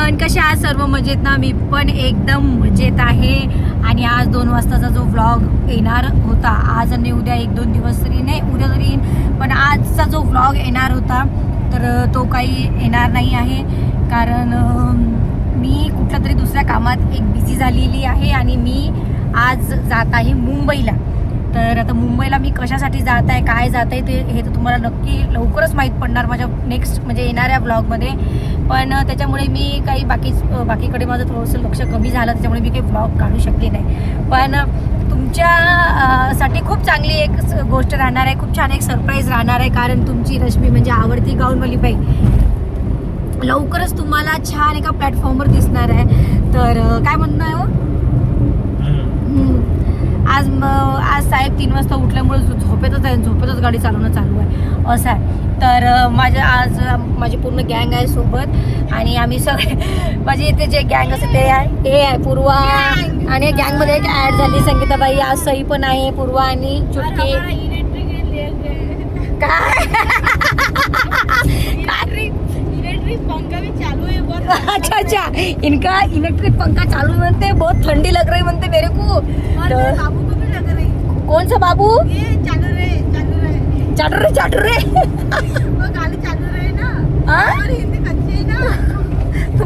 Everyone, कशा आहात सर्व? मजेत ना? मी पण एकदम मजेत आहे. आणि आज 2 वाजताचा जो व्लॉग येणार होता, आज आणि उद्या 1-2 दिवस तरी नाही, उद्या तरी येईन, पण आजचा जो व्लॉग येणार होता तर तो काही येणार नाही आहे. कारण मी कुठल्या तरी दुसऱ्या कामात एक बिझी झालेली आहे आणि मी आज जात आहे मुंबईला. तर आता मुंबईला मी कशासाठी जात आहे, काय जात आहे, ते हे तर तुम्हाला नक्की लवकरच माहीत पडणार माझ्या नेक्स्ट म्हणजे येणाऱ्या व्लॉगमध्ये. पण त्याच्यामुळे मी काही बाकीकडे माझं थोडंसं लक्ष कमी झालं, त्याच्यामुळे मी काही व्लॉग काढू शकले नाही. पण तुमच्यासाठी खूप चांगली एक गोष्ट राहणार आहे, खूप छान एक सरप्राईज राहणार आहे. कारण तुमची रश्मी म्हणजे आवडती गाऊनवाली बाई लवकरच तुम्हाला छान एका प्लॅटफॉर्मवर दिसणार आहे. तर काय म्हणणं आहे हो? आज साहेब 3 वाजता उठल्यामुळे झोपेतच गाडी चालवणं चालू आहे असं आहे. तर आज माझी पूर्ण गँग आहे सोबत आणि आम्ही सगळे माझी इथे जे गँग असते ते आहे पूर्वा आणि गँगमध्ये एक ॲड झाली संगीताबाई, आज सई पण आहे, पूर्वा आणि चुटकी. काय इलेक्ट्रिक पंखा भी चालू है बहुत. अच्छा इनका इलेक्ट्रिक पंखा चालू म्हणते, बहुत ठंडी लग रही म्हणते मेरे को. बाबू को भी लग रही. कौन सा बाबू? ये चालू रहे चाटू रे वो गाली चालू रहे ना. हाँ? और हिंदी कच्ची है ना.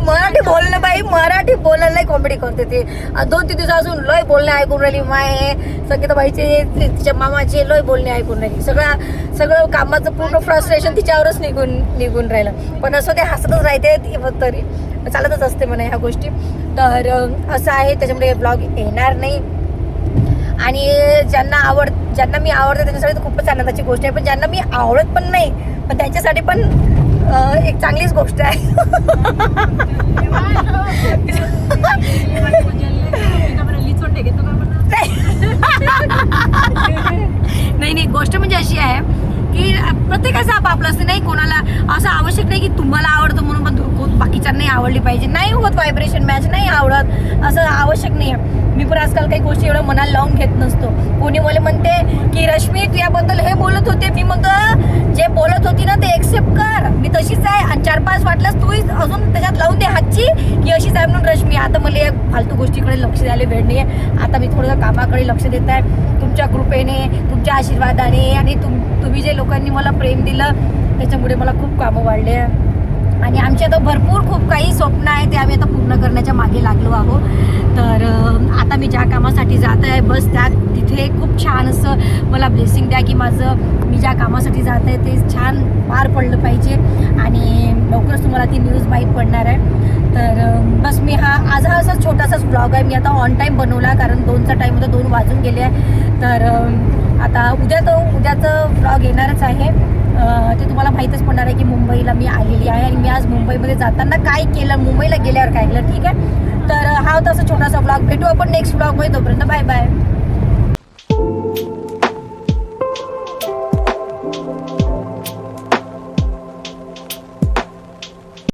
मराठी बोलणं बाई, मराठी बोलायला लय कॉमेडी करते ते. 2-3 दिवसापासून लय बोलणे ऐकून राहिली माय, संगीताबाईचे तिच्या मामाचे लय बोलणे ऐकून राहिली. सगळं कामाचं पूर्ण फ्रस्ट्रेशन तिच्यावरच निघून राहिलं. पण असं ते हसतच राहते, तरी चालतच असते म्हणा ह्या गोष्टी. तर असं आहे, त्याच्यामुळे ब्लॉग येणार नाही. आणि ज्यांना मी आवडते त्यांच्यासाठी तर खूपच आनंदाची गोष्ट आहे, पण ज्यांना मी आवडत पण नाही पण त्यांच्यासाठी पण एक चांगलीच गोष्ट आहे. नाही, गोष्ट म्हणजे अशी आहे की प्रत्येकाचं आपापलं असते. नाही, कोणाला असं आवश्यक नाही की तुम्हाला आवडतं म्हणून पण बाकीच्यांनाही आवडली पाहिजे. नाही होत व्हायब्रेशन मॅच, नाही आवडत असं आवश्यक नाही आहे. मी पण आजकाल काही गोष्टी एवढं मनाला लावून घेत नसतो. कोणी मला म्हणते की रश्मी तुझ्याबद्दल हे बोलत होते, मी मग जे बोलत होती ना ते एक्सेप्ट कर, मी तशीच आहे. आणि 4-5 वाटल्यास तू अजून त्याच्यात लावून दे हातची की अशीच आहे म्हणून रश्मी. आता मला या फालतू गोष्टीकडे लक्ष द्यायला वेळ नाही आहे. आता मी थोडंसं कामाकडे लक्ष देत आहे, तुमच्या कृपेने, तुमच्या आशीर्वादाने आणि तुम्ही जे लोकांनी मला प्रेम दिलं त्याच्यामुळे मला खूप कामं वाढले. आणि आमची आता भरपूर खूप काही स्वप्न आहे ते आम्ही आता पूर्ण करण्याच्या मागे लागलो आहोत. तर आता मी ज्या कामासाठी जात आहे बस तिथे खूप छान असं मला ब्लेसिंग द्या की मी ज्या कामासाठी जात आहे ते छान पार पडलं पाहिजे. आणि लवकरच तुम्हाला ती न्यूज माहीत पडणार आहे. तर बस मी आज असा छोटासाच ब्लॉग आहे. मी आता ऑन टाईम बनवला कारण 2चा टाईम होता, 2 वाजून गेले आहे. तर आता उद्याचं ब्लॉग येणारच आहे. ते तुम्हाला माहीतच पडणार आहे की मुंबईला मी आलेली आहे आणि मी आज मुंबईमध्ये जाताना काय केलं, मुंबईला गेल्यावर काय केलं. ठीक आहे, तर हा होता असा छोटासा ब्लॉग. भेटू आपण नेक्स्ट ब्लॉगमध्ये. तोपर्यंत बाय बाय.